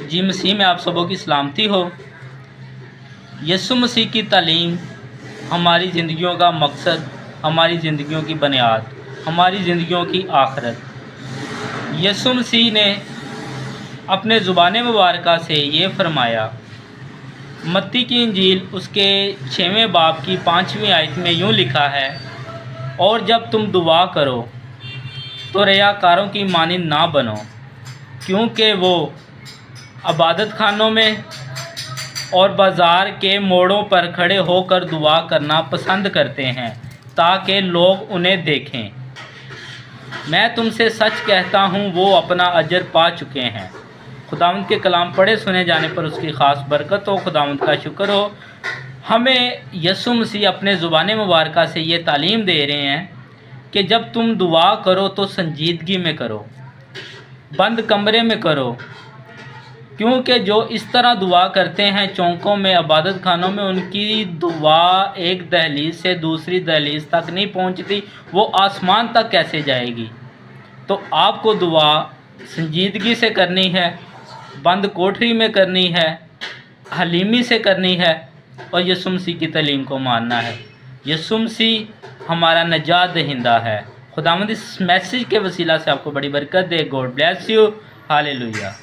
जी मसीह में आप सबों की सलामती हो। यीशु मसीह की तालीम हमारी ज़िंदगियों का मकसद, हमारी ज़िंदगियों की बुनियाद, हमारी ज़िंदगियों की आखिरत। यीशु मसीह ने अपने ज़ुबान मुबारका से ये फरमाया। मत्ती की इंजील उसके 6वें बाब की 5वीं आयत में यूँ लिखा है, और जब तुम दुआ करो तो रियाकारों की मानिंद ना बनो, क्योंकि वो इबादत खानों में और बाज़ार के मोड़ों पर खड़े होकर दुआ करना पसंद करते हैं ताकि लोग उन्हें देखें। मैं तुमसे सच कहता हूँ, वो अपना अजर पा चुके हैं। खुदावंद के कलाम पढ़े सुने जाने पर उसकी ख़ास बरकत हो। खुदावंद का शुक्र हो। हमें यीशु मसीह अपने ज़ुबान मुबारका से ये तालीम दे रहे हैं कि जब तुम दुआ करो तो संजीदगी में करो, बंद कमरे में करो, क्योंकि जो इस तरह दुआ करते हैं चौकों में, इबादत खानों में, उनकी दुआ एक दहलीज से दूसरी दहलीज तक नहीं पहुंचती, वो आसमान तक कैसे जाएगी। तो आपको दुआ संजीदगी से करनी है, बंद कोठरी में करनी है, हलीमी से करनी है और यीशु मसीह की तालीम को मानना है। यीशु मसीह हमारा नजात दहिंदा है। खुदावंद इस मैसेज के वसीला से आपको बड़ी बरकत दे। God bless you. हालेलुया।